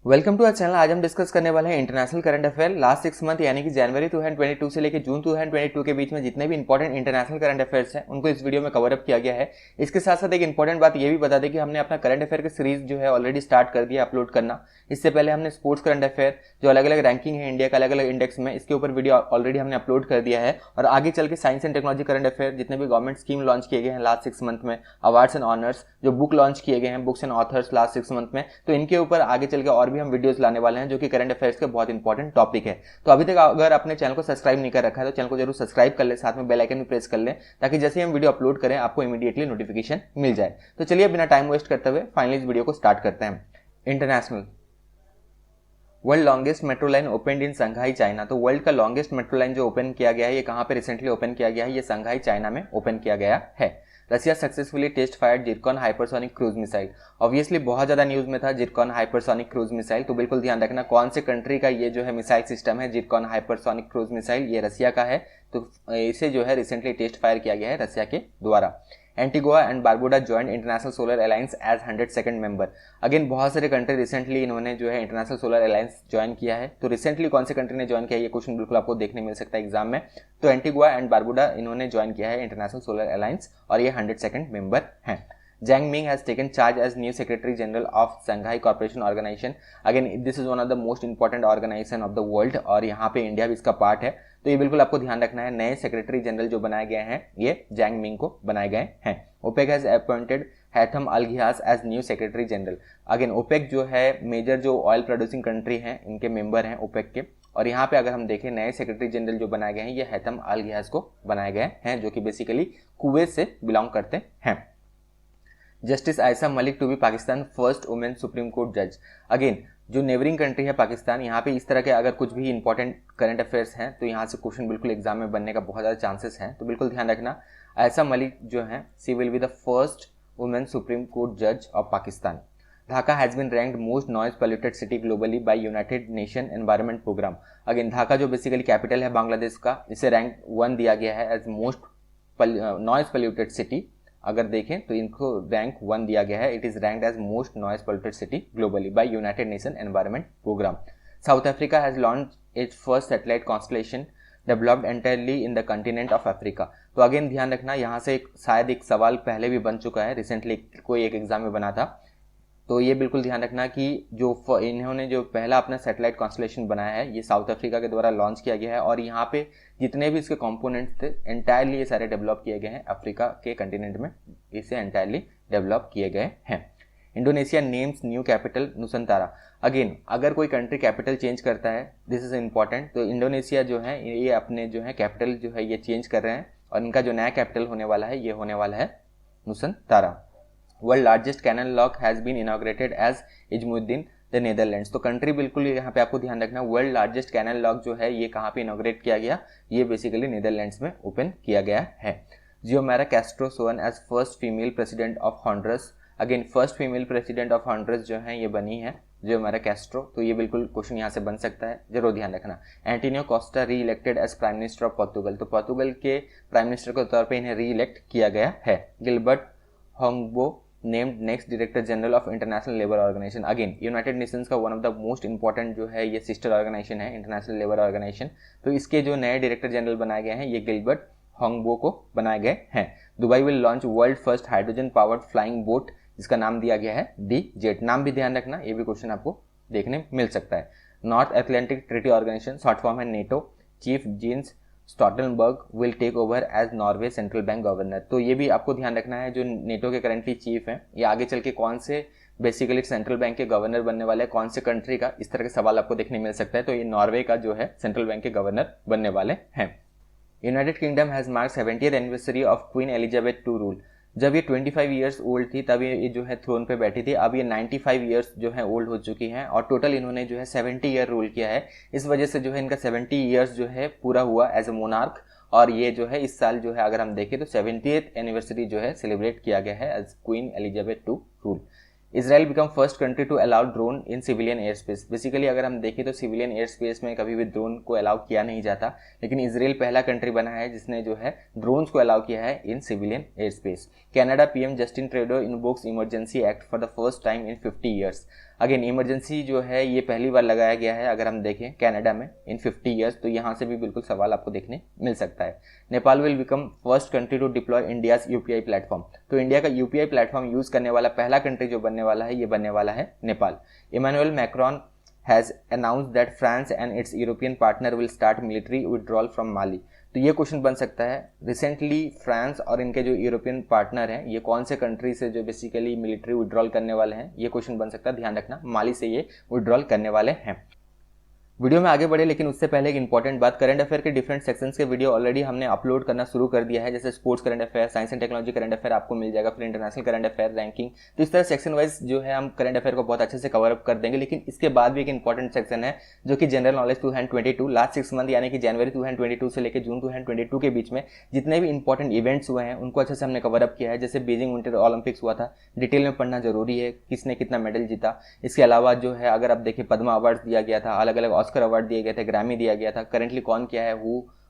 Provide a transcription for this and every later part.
Welcome to our channel. आज हम discuss करने वाले हैं international current affair. Last 6 month यानी कि जनवरी 2022 से लेकर जून 2022 के बीच में जितने भी इंपॉर्टेंट इंटरनेशनल करंट अफेयर्स हैं उनको इस वीडियो में कवर अप किया गया है। इसके साथ साथ एक इंपॉर्टेंट बात ये भी बता दें कि हमने अपना करंट अफेयर की सीरीज जो है ऑलरेडी स्टार्ट कर दिया अपलोड करना। इससे पहले हमने स्पोर्ट्स करंट अफेयर जो अलग अलग रैंकिंग है इंडिया का अलग अलग इंडेक्स में, इसके ऊपर वीडियो ऑलरेडी हमने अपलोड कर दिया है। और आगे चल के science and technology current affair जितने भी गवर्नमेंट स्कीम लॉन्च किए गए हैं लास्ट 6 मंथ में, अवार्ड्स एंड ऑनर्स जो बुक लॉन्च किए गए हैं, books and authors last 6 month में, तो इनके ऊपर आगे चल के और भी हम वीडियोस लाने वाले हैं जो कि करंट अफेयर्स के बहुत इंपॉर्टेंट टॉपिक है। तो अभी तक अगर अपने चैनल को सब्सक्राइब नहीं कर रखा है तो चैनल को जरूर सब्सक्राइब कर ले, साथ में बेल आइकन भी प्रेस कर लें ताकि जैसे हम वीडियो अपलोड करें आपको इमीडिएटली नोटिफिकेशन मिल जाए। तो चलिए बिना टाइम वेस्ट करते हुए फाइनली इस वीडियो को स्टार्ट करते हैं। International world longest metro line open in Shanghai China. तो वर्ल्ड का लॉन्गेस्ट मेट्रो लाइन जो ओपन किया गया है ये कहां पे रिसेंटली ओपन किया गया है? ये संघाई चाइना में ओपन किया गया है। Russia successfully test fired zircon hypersonic cruise missile. Obviously बहुत ज्यादा न्यूज में था जिरकॉन हाइपरसोनिक क्रूज मिसाइल, तो बिल्कुल ध्यान रखना कौन से कंट्री का ये जो है मिसाइल सिस्टम है जिरकॉन हाइपरसोनिक क्रूज मिसाइल, ये रशिया का है। तो इसे जो है रिसेंटली टेस्ट फायर किया गया है रशिया के द्वारा। Antigua and Barbuda joint international solar alliance as 102nd member. Again बहुत सारे कंट्री रिसेंटली इन्होंने जो है इंटरनेशनल सोलर अलायंस ज्वाइन किया है। तो रिसेंटली कौन से कंट्री ने ज्वाइन किया है ये क्वेश्चन बिल्कुल आपको देखने मिल सकता है एग्जाम में। तो एंटीगुआ एंड बारबुडा इन्होंने ज्वाइन किया है इंटरनेशनल सोलर अलायंस और ये 102nd मेंबर हैं। Jiang Ming has taken charge as new Secretary General of Shanghai Cooperation Organization. Again, this is one of the most important organization of the world और यहाँ पे India भी इसका part है। तो ये बिल्कुल आपको ध्यान रखना है। नए सेक्रेटरी जनरल जो बनाए गए हैं ये जैंग मिंग को बनाए गए हैं। OPEC has appointed Haitham Al Ghais as new secretary general. Again OPEC जो है मेजर जो ऑयल प्रोड्यूसिंग कंट्री हैं इनके मेंबर हैं ओपेक के, और यहाँ पे अगर हम देखें नए सेक्रेटरी जनरल जो बनाए गए हैं ये हैथम अल घियास को बनाए गए हैं जो कि बेसिकली कुवैत से बिलोंग करते हैं। Justice Ayesha Malik to be Pakistan first women supreme court जज। अगेन जो नेबरिंग कंट्री है पाकिस्तान, यहाँ पे इस तरह के अगर कुछ भी इंपॉर्टेंट करंट अफेयर्स हैं तो यहाँ से क्वेश्चन बिल्कुल एग्जाम में बनने का बहुत ज़्यादा चांसेस हैं। तो बिल्कुल ध्यान रखना आयशा मलिक जो है she will be the first women supreme court जज of Pakistan. Dhaka has been ranked most noise polluted city globally by United Nation environment Programme. Again Dhaka जो बेसिकली कैपिटल है बांग्लादेश का, इसे रैंक 1 दिया गया है as most noise polluted city. अगर देखें तो इनको रैंक 1 दिया गया है। It is ranked as most noise polluted city globally by United Nation environment programme. South Africa has launch its first satellite constellation developed entirely in the continent of Africa. तो again ध्यान रखना यहाँ से शायद एक सवाल पहले भी बन चुका है, रिसेंटली कोई एक एग्जाम में बना था। तो ये बिल्कुल ध्यान रखना कि जो इन्होंने जो पहला अपना सैटेलाइट कॉन्स्टलेशन बनाया है ये साउथ अफ्रीका के द्वारा लॉन्च किया गया है और यहाँ पे जितने भी इसके कंपोनेंट्स थे एंटायरली ये सारे डेवलप किए गए हैं अफ्रीका के कंटिनेंट में, इसे एंटायरली डेवलप किए गए हैं। Indonesia names new capital Nusantara. Again अगर कोई कंट्री कैपिटल चेंज करता है दिस इज इंपॉर्टेंट, तो इंडोनेशिया जो है ये अपने जो है कैपिटल जो है ये चेंज कर रहे हैं और इनका जो नया कैपिटल होने वाला है ये होने वाला है Nusantara. World largest canal lock has been inaugurated as IJmuiden the Netherlands. तो कंट्री बिल्कुल यहाँ पे आपको ध्यान रखना वर्ल्ड लार्जेस्ट कैनल लॉक जो है ये कहाँ पे इनॉग्रेट किया गया? ये बेसिकली नीदरलैंड्स में ओपन किया गया है। Xiomara Castro sworn as first female president of Honduras. Again first female president of Honduras जो है ये बनी है जियोमेरा कैस्ट्रो। तो ये बिल्कुल क्वेश्चन यहाँ से बन सकता है, जरूर ध्यान रखना। Antonio Costa reelected as prime minister of Portugal. तो पोर्तुगल के प्राइम मिनिस्टर के तौर पर इन्हें री इलेक्ट किया गया है। Gilbert Houngbo named next director general of International Labour Organization. Again United Nations का one of the most important जो है ये सिस्टर ऑर्गेनाइजेशन है इंटरनेशनल लेबर ऑर्गेनाइजेशन। तो इसके जो नए डायरेक्टर जनरल बनाए गए हैं ये गिलबर्ट होंगबो को बनाए गए हैं। Dubai will launch world first hydrogen powered flying boat जिसका नाम दिया गया है दी जेट। नाम भी ध्यान रखना, ये भी क्वेश्चन आपको देखने मिल सकता है। North Atlantic Treaty Organization short form है NATO. Chief Jens Stoltenberg will take over as Norway central bank governor. तो ये भी आपको ध्यान रखना है जो नेटो के करंटली चीफ हैं ये आगे चल के कौन से बेसिकली सेंट्रल बैंक के गवर्नर बनने वाले हैं, कौन से कंट्री का, इस तरह के सवाल आपको देखने मिल सकता है। तो ये नॉर्वे का जो है सेंट्रल बैंक के गवर्नर बनने वाले हैं। United kingdom has mark 70th anniversary of queen Elizabeth two rule. जब ये 25 ईयर्स ओल्ड थी तब ये जो है थ्रोन पे बैठी थी, अब ये 95 ईयर्स जो है ओल्ड हो चुकी हैं और टोटल इन्होंने जो है 70 ईयर रूल किया है। इस वजह से जो है इनका 70 ईयर्स जो है पूरा हुआ एज ए मोनार्क और ये जो है इस साल जो है अगर हम देखें तो 70th एनिवर्सरी जो है सेलिब्रेट किया गया है as queen Elizabeth two rule. Israel become first country to allow drone in civilian air space. Basically अगर हम देखें तो सिविलियन एयर स्पेस में कभी भी ड्रोन को अलाउ किया नहीं जाता, लेकिन इसराइल पहला कंट्री बना है जिसने जो है ड्रोन्स को अलाउ किया है in civilian air space. Canada PM Justin Trudeau invokes emergency act for the first time in 50 years. Again emergency जो है ये पहली बार लगाया गया है अगर हम देखें कनाडा में इन 50 ईयर्स, तो यहाँ से भी बिल्कुल सवाल आपको देखने मिल सकता है। Nepal will become first country to deploy India's UPI platform, तो इंडिया का यूपीआई प्लेटफॉर्म यूज करने वाला पहला कंट्री जो बनने वाला है ये बनने वाला है Nepal. Emmanuel Macron has announced that France and its European partner will start military withdrawal from Mali, तो ये क्वेश्चन बन सकता है रिसेंटली फ्रांस और इनके जो यूरोपियन पार्टनर हैं ये कौन से कंट्री से जो बेसिकली मिलिट्री विड्रॉल करने वाले हैं, ये क्वेश्चन बन सकता है, ध्यान रखना माली से ये विड्रॉल करने वाले हैं। वीडियो में आगे बढ़े लेकिन उससे पहले एक इंपॉर्टेंट बात, करंट अफेयर के डिफरेंट सेक्शंस के वीडियो ऑलरेडी हमने अपलोड करना शुरू कर दिया है, जैसे sports current affair, science and technology current affair आपको मिल जाएगा, फिर इंटरनेशनल करंट अफेयर रैंकिंग, तो इस तरह सेक्शन वाइज जो है हम करंट अफेयर को बहुत अच्छे से कवर अप कर देंगे। लेकिन इसके बाद भी एक इंपॉर्टेंट सेक्शन है जो कि जनरल नॉलेज 2022 लास्ट 6 मंथ यानी कि जनवरी 2022 से लेकर जून 2022 के बीच में जितने भी इंपॉर्टेंट इवेंट्स हुए हैं उनको अच्छे से हमने कवर अप किया है। जैसे बीजिंग विंटर ओलंपिक्स हुआ था, डिटेल में पढ़ना जरूरी है, किसने कितना मेडल जीता। इसके अलावा जो है अगर आप देखें पद्मा अवार्ड दिया गया था, अलग अलग ऑस्कर अवार्ड दिए गए थे, ग्रैमी दिया गया था, करेंटली कौन क्या है,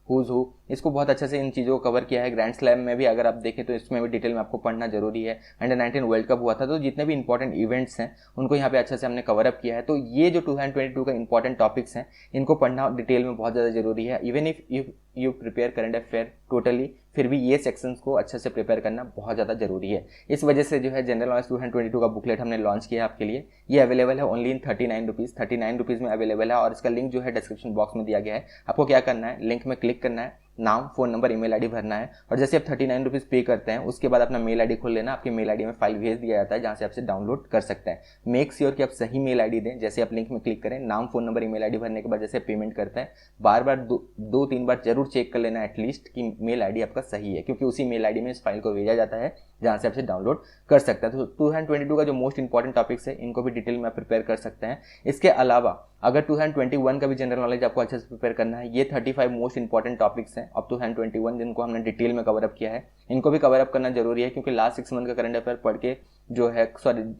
हुज हु, इसको बहुत अच्छे से इन चीज़ों को कवर किया है। ग्रैंड स्लैम में भी अगर आप देखें तो इसमें भी डिटेल में आपको पढ़ना जरूरी है। अंडर 19 वर्ल्ड कप हुआ था, तो जितने भी इंपॉर्टेंट इवेंट्स हैं उनको यहाँ पे अच्छे से हमने कवर अप किया है। तो ये जो 2022 का इंपॉर्टेंट टॉपिक्स हैं इनको पढ़ना डिटेल में बहुत ज़्यादा जरूरी है। Even if you prepare current affair totally, फिर भी ये सेक्शंस को अच्छे से प्रिपेयर करना बहुत ज़्यादा जरूरी है। इस वजह से जो है जनरल नॉलेज 2022 का बुकलेट हमने लॉन्च किया है आपके लिए। ये अवेलेबल है ओनली इन 39 रुपीज़ में अवेलेबल है और इसका लिंक जो है डिस्क्रिप्शन बॉक्स में दिया गया है। आपको क्या करना है, लिंक में क्लिक करना है, नाम, फोन नंबर, ईमेल आईडी भरना है और जैसे आप 39 रुपीज़ पे करते हैं उसके बाद अपना मेल आईडी खोल लेना, आपकी मेल आईडी में फाइल भेज दिया जाता है जहाँ से आपसे डाउनलोड कर सकते हैं। मेक श्योर कि आप सही मेल आईडी दें, जैसे आप लिंक में क्लिक करें, नाम, फोन नंबर, ईमेल आईडी भरने के बाद जैसे पेमेंट करते हैं बार बार 2-3 बार जरूर चेक कर लेना एटलीस्ट कि मेल आईडी आपका सही है, क्योंकि उसी मेल आईडी में इस फाइल को भेजा जाता है जहाँ से आपसे डाउनलोड कर सकते हैं। तो 2022 का जो मोस्ट इंपॉर्टेंट टॉपिक्स है इनको भी डिटेल में प्रिपेयर कर सकते हैं। इसके अलावा अगर 2021 का भी जनरल नॉलेज आपको अच्छे से प्रिपेयर करना है, ये 35 मोस्ट इंपॉर्टेंट टॉपिक्स हैं अब 2021 जिनको हमने डिटेल में कवर अप किया है, इनको भी कवर अप करना जरूरी है। क्योंकि लास्ट 6 मंथ का करंट अफेयर पढ़ के जो है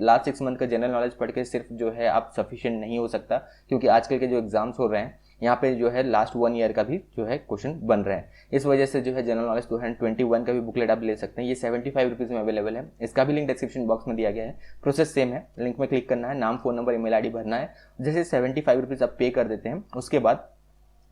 लास्ट 6 मंथ का जनरल नॉलेज पढ़ के सिर्फ जो है आप सफिशिएंट नहीं हो सकता, क्योंकि आजकल के जो एग्जाम्स हो रहे हैं यहाँ पे जो है लास्ट 1 ईयर का भी जो है क्वेश्चन बन रहे हैं। इस वजह से जो है जनरल नॉलेज 2021 का भी बुकलेट आप ले सकते हैं। ये 75 रुपीज़ में अवेलेबल है, इसका भी लिंक डिस्क्रिप्शन बॉक्स में दिया गया है। प्रोसेस सेम है, लिंक में क्लिक करना है, नाम, फोन नंबर, ईमेल आईडी भरना है। जैसे 75 रुपीज़ आप पे कर देते हैं उसके बाद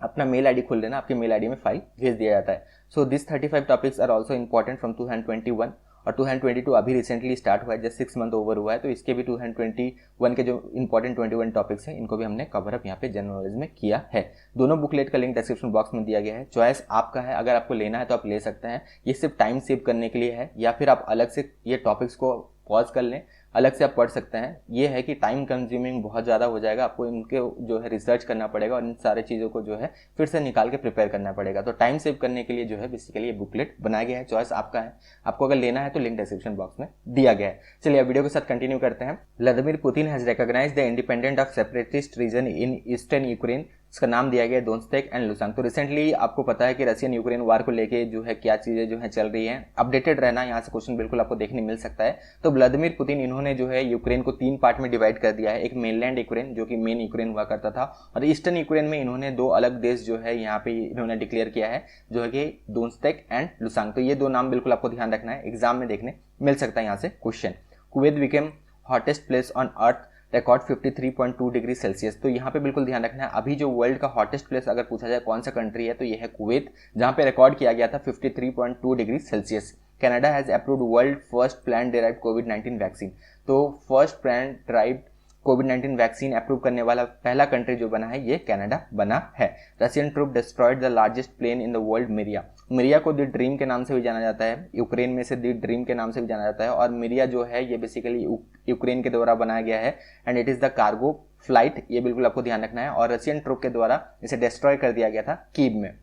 अपना मेल आईडी खोल लेना, आपकी मेल आईडी में फाइल भेज दिया जाता है। So this 35 topics are also important from 2021 और 2022 अभी रिसेंटली स्टार्ट हुआ है, जस्ट 6 मंथ ओवर हुआ है, तो इसके भी 2021 के जो इंपॉर्टेंट 21 टॉपिक्स हैं इनको भी हमने कवर अप यहाँ पे जनरल नॉलेज में किया है। दोनों बुकलेट का लिंक डिस्क्रिप्शन बॉक्स में दिया गया है, चॉइस आपका है, अगर आपको लेना है तो आप ले सकते हैं। ये सिर्फ टाइम सेव करने के लिए है, या फिर आप अलग से ये टॉपिक्स को पॉज कर लें, अलग से आप पढ़ सकते हैं। ये है कि टाइम कंज्यूमिंग बहुत ज़्यादा हो जाएगा, आपको इनके जो है रिसर्च करना पड़ेगा और इन सारे चीज़ों को जो है फिर से निकाल के प्रिपेयर करना पड़ेगा। तो टाइम सेव करने के लिए जो है बेसिकली ये बुकलेट बनाया गया है, चॉइस आपका है, आपको अगर लेना है तो लिंक डिस्क्रिप्शन बॉक्स में दिया गया है। चलिए अब वीडियो के साथ कंटिन्यू करते हैं। Vladimir Putin has recognised the independent of separatist region in eastern Ukraine, इसका नाम दिया गया दोनेत्स्क एंड लुहांस्क। तो रिसेंटली आपको पता है कि रशियन यूक्रेन वार को लेके जो है क्या चीज़ें जो है चल रही हैं, अपडेटेड रहना, यहाँ से क्वेश्चन बिल्कुल आपको देखने मिल सकता है। तो व्लादिमीर पुतिन इन्होंने जो है यूक्रेन को 3 पार्ट में डिवाइड कर दिया है, एक मेनलैंड यूक्रेन जो कि मेन यूक्रेन हुआ करता था, और ईस्टर्न यूक्रेन में इन्होंने 2 अलग देश जो है यहाँ पे इन्होंने डिक्लेयर किया है जो है कि दोनेत्स्क एंड लुहांस्क। तो ये 2 नाम बिल्कुल आपको ध्यान रखना है, एग्जाम में देखने मिल सकता है यहाँ से question. Kuwait became hottest place on earth, record 53.2 degree Celsius. तो यहाँ पे बिल्कुल ध्यान रखना है, अभी जो वर्ल्ड का हॉटेस्ट प्लेस अगर पूछा जाए कौन सा कंट्री है तो ये है कुवैत, जहाँ पे रिकॉर्ड किया गया था 53.2 degree Celsius. Canada has approved world first plant derived covid vaccine. तो फर्स्ट प्लांट डेराइव्ड कोविड-19 वैक्सीन अप्रूव करने वाला पहला कंट्री जो बना है ये कनाडा बना है। Russian troop destroyed the largest plane in the world, Mriya. Mriya को द ड्रीम के नाम से भी जाना जाता है, यूक्रेन में से द ड्रीम के नाम से भी जाना जाता है, और मिरिया जो है ये बेसिकली यूक्रेन के द्वारा बनाया गया है and it is the cargo flight, ये बिल्कुल आपको ध्यान रखना है। और रशियन ट्रूप के द्वारा इसे डिस्ट्रॉय कर दिया गया था कीव में।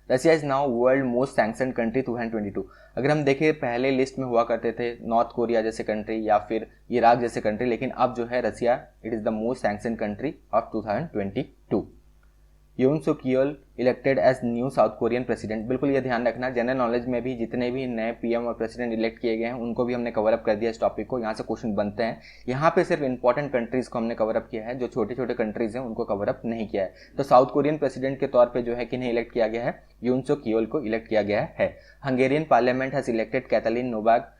Russia is now world most sanctioned country 2022। अगर हम देखें पहले लिस्ट में हुआ करते थे नॉर्थ कोरिया जैसे कंट्री या फिर इराक जैसे कंट्री, लेकिन अब जो है Russia it is the most sanctioned country of 2022। Yoon Suk Yeol elected as new South Korean president. बिल्कुल ये ध्यान रखना, जनरल नॉलेज में भी जितने भी नए पीएम और प्रेसिडेंट इलेक्ट किए गए हैं उनको भी हमने कवर अप कर दिया इस टॉपिक को, यहाँ से क्वेश्चन बनते हैं। यहाँ पे सिर्फ इंपॉर्टेंट कंट्रीज को हमने कवर अप किया है, जो छोटे छोटे कंट्रीज हैं उनको कवर अप नहीं किया है। तो साउथ कोरियन प्रेसिडेंट के तौर पर जो है किन्हें इलेक्ट किया गया है, यून सुक योल को इलेक्ट किया गया है। Hungarian parliament has elected Kathleen Novak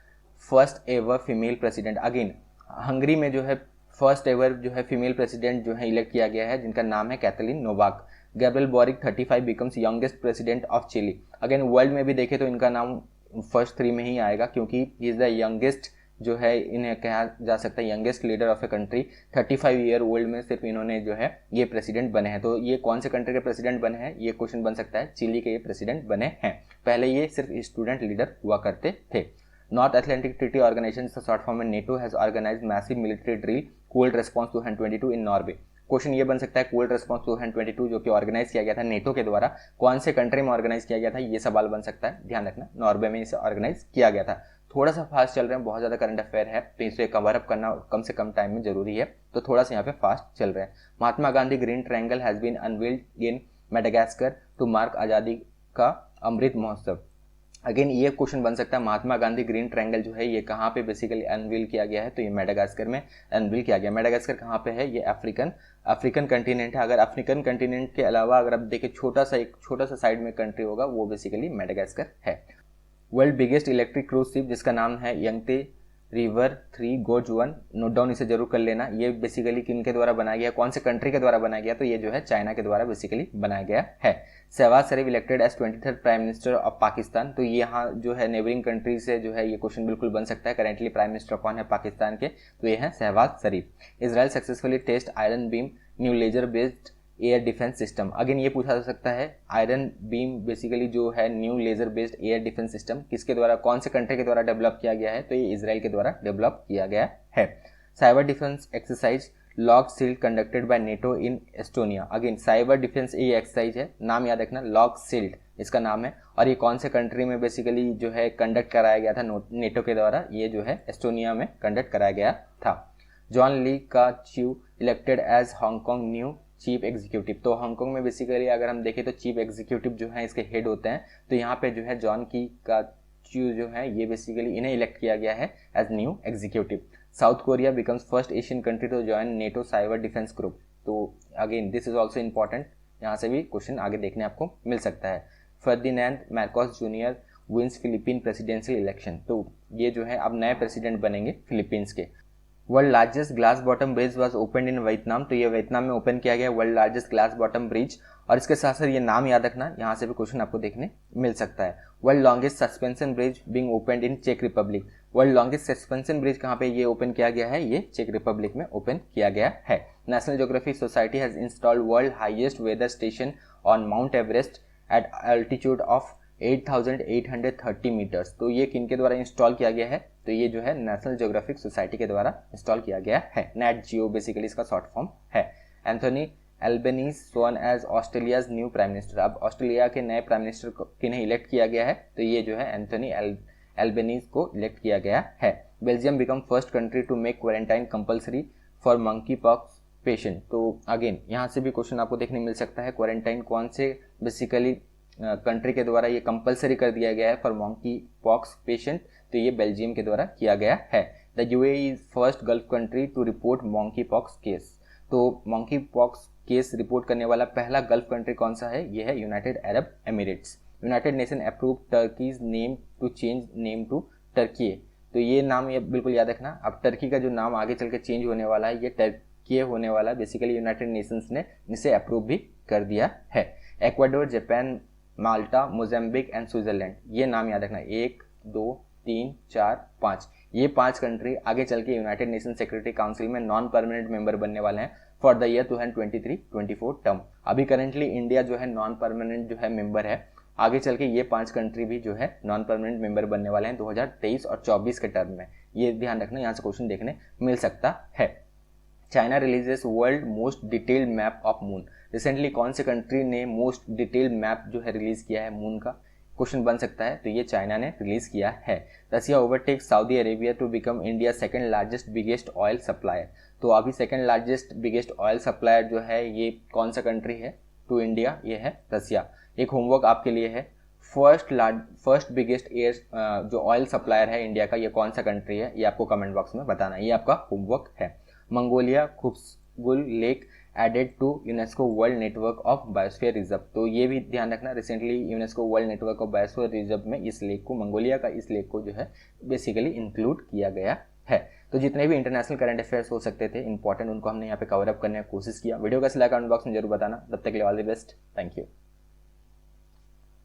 first ever female president. Again Hungary में जो है फर्स्ट एवर जो है फीमेल प्रेसिडेंट जो है इलेक्ट किया गया है, जिनका नाम है Katalin Novak. Gabriel Boric 35 becomes youngest president of Chile. Again world में भी देखें तो इनका नाम फर्स्ट 3 में ही आएगा, क्योंकि ही इज़ द यंगेस्ट जो है, इन्हें कहा जा सकता है youngest leader of a country. 35 year old में सिर्फ इन्होंने जो है ये प्रेसिडेंट बने हैं। तो ये कौन से कंट्री के प्रेसिडेंट बने हैं, ये क्वेश्चन बन सकता है। चिली के ये प्रेसिडेंट बने हैं। पहले ये सिर्फ स्टूडेंट लीडर हुआ करते थे। North Atlantic Treaty Organization, short form में NATO, has organized massive military drill Cold Response 2022 in Norway. Question ये बन सकता है कोल्ड रिस्पॉन्स 2022 जो कि ऑर्गेनाइज किया गया था नेटो के द्वारा, कौन से कंट्री में ऑर्गेनाइज किया गया था, ये सवाल बन सकता है। ध्यान रखना नॉर्वे में इसे ऑर्गेनाइज किया गया था। थोड़ा सा फास्ट चल रहे हैं, बहुत ज़्यादा करंट अफेयर है तो इसे कवर अप करना कम से कम टाइम में जरूरी है, तो थोड़ा सा यहाँ पे फास्ट चल रहे हैं। Mahatma Gandhi green triangle has been unveiled in Madagascar to mark Azadi Ka Amrit Mahotsav. Again ये क्वेश्चन बन सकता है, महात्मा गांधी ग्रीन ट्रायंगल जो है ये कहाँ पे बेसिकली अनवील किया गया है, तो ये मेडागास्कर में अनवील किया गया। मेडागास्कर कहाँ पे है, ये अफ्रीकन कंटिनेंट है। अगर अफ्रीकन कंटिनेंट के अलावा अगर आप देखें छोटा सा साइड में कंट्री होगा, वो बेसिकली मेडागास्कर है। World biggest electric cruise ship जिसका नाम है यंगते रिवर 3 गोज 1, नोट डाउन इसे जरूर कर लेना। ये बेसिकली किन के द्वारा बनाया गया, कौन से कंट्री के द्वारा बनाया गया, तो ये जो है चाइना के द्वारा बेसिकली बनाया गया है। Shahbaz Sharif elected as 23rd prime minister of Pakistan. तो ये यहाँ जो है नेबरिंग कंट्री से जो है ये क्वेश्चन बिल्कुल बन सकता है। करेंटली प्राइम मिनिस्टर कौन है पाकिस्तान के, तो ये है Shahbaz Sharif. Israel successfully test Iron Beam new laser based air defence system. Again ये पूछा जा सकता है, आयरन बीम बेसिकली जो है new laser based air defence system किसके द्वारा, कौन से कंट्री के द्वारा डेवलप किया गया है, तो ये इजराइल के द्वारा डेवलप किया गया है। Cyber defence exercise Locked Shields conducted by NATO in Estonia. Again cyber defence ये एक्सरसाइज है, नाम याद रखना, लॉक सील्ड इसका नाम है, और ये कौन से कंट्री में बेसिकली जो है कंडक्ट कराया गया था नेटो के द्वारा, ये जो है एस्टोनिया में कंडक्ट कराया गया था। John Lee Ka Chiu elected as Hong Kong new chief executive. तो हांगकांग में बेसिकली अगर हम देखें तो चीफ एग्जीक्यूटिव जो है इसके हेड होते हैं, तो यहाँ पे जो है जॉन की का च्यू जो है ये बेसिकली इन्हें इलेक्ट किया गया है as new executive. South Korea becomes first Asian country to join NATO cyber defence group. तो again this is also important, यहाँ से भी क्वेश्चन आगे देखने आपको मिल सकता है। Ferdinand Marcos Junior wins Philippine presidential election. तो ये जो है अब नए प्रेसिडेंट बनेंगे फिलीपींस के। World largest glass bottom bridge was open in Vietnam. तो ये वियतनाम में ओपन किया गया world largest glass bottom bridge. और इसके साथ साथ ये नाम याद रखना, यहाँ से भी क्वेश्चन आपको देखने मिल सकता है। World longest suspension bridge being opened in चेक Republic. World longest suspension bridge कहाँ पे ये ओपन किया गया है, ये चेक रिपब्लिक में ओपन किया गया है। National Geographic society has installed world highest weather station on mount Everest at altitude of 8,830 metres. तो ये किन के द्वारा इंस्टॉल किया गया है, तो ये जो है नेशनल ज्योग्राफिक सोसाइटी के द्वारा इंस्टॉल किया गया है। नेट जियो बेसिकली इसका शॉर्ट फॉर्म है। Anthony Albanese sworn as Australia's new prime minister. अब ऑस्ट्रेलिया के नए प्राइम मिनिस्टर को किन्हें इलेक्ट किया गया है, तो ये जो है एंथोनी एल्बनीज को इलेक्ट किया गया है। Belgium become first country to make quarantine compulsory for monkeypox patient. तो अगेन यहाँ से भी क्वेश्चन आपको देखने मिल सकता है, क्वारंटाइन कौन से बेसिकली कंट्री के द्वारा ये कंपलसरी कर दिया गया है फॉर मंकी पॉक्स पेशेंट, तो ये बेल्जियम के द्वारा किया गया है। The UAE is first Gulf country to report monkeypox case. तो मंकी पॉक्स केस रिपोर्ट करने वाला पहला गल्फ कंट्री कौन सा है, ये है United Arab Emirates. United Nation approve Turkey's name to change name to Turkey. तो ये नाम ये बिल्कुल याद रखना, अब टर्की का जो नाम आगे चल के चेंज होने वाला है ये टर्की होने वाला है। बेसिकली यूनाइटेड नेशंस ने इसे अप्रूव भी कर दिया है। Ecuador, Japan, Malta, Mozambique and Switzerland, ये नाम याद रखना, 1 2 3 4 5, ये 5 कंट्री आगे चल के यूनाइटेड नेशन सिक्योरिटी काउंसिल में नॉन परमानेंट मेंबर बनने वाले हैं फॉर द ईयर 2023-24 टर्म। अभी करेंटली इंडिया जो है नॉन परमानेंट जो है मेंबर है, आगे चल के ये 5 कंट्री भी जो है नॉन परमानेंट मेंबर बनने वाले हैं 2023 और 24 के टर्म में, ये ध्यान रखना, यहाँ से क्वेश्चन देखने मिल सकता है। China releases world most detailed map of moon. Recently कौन से कंट्री ने मोस्ट डिटेल्ड मैप जो है रिलीज किया है मून का, क्वेश्चन बन सकता है, तो ये चाइना ने रिलीज किया है। Russia overtake Saudi Arabia to become India second largest biggest oil supplier. तो अभी second largest biggest oil supplier जो है ये कौन सा कंट्री है टू इंडिया, ये है रसिया। एक होमवर्क आपके लिए है, फर्स्ट बिगेस्ट एयर जो ऑयल सप्लायर है इंडिया का, ये कौन सा कंट्री है, ये आपको कमेंट बॉक्स में बताना, ये आपका होमवर्क है। Mongolia Khuvsgul lake added to UNESCO World Network of Biosphere Reserve. तो ये भी ध्यान रखना, recently UNESCO World Network of Biosphere Reserve में इस लेक को, मंगोलिया का इस लेक को जो है बेसिकली इंक्लूड किया गया है। तो जितने भी इंटरनेशनल करंट अफेयर्स हो सकते थे इंपॉर्टेंट, उनको हमने यहाँ पे कवर अप करने की कोशिश किया। वीडियो का लाइक कमेंट बॉक्स में जरूर बताना। तब तक के लिए all the best, thank you.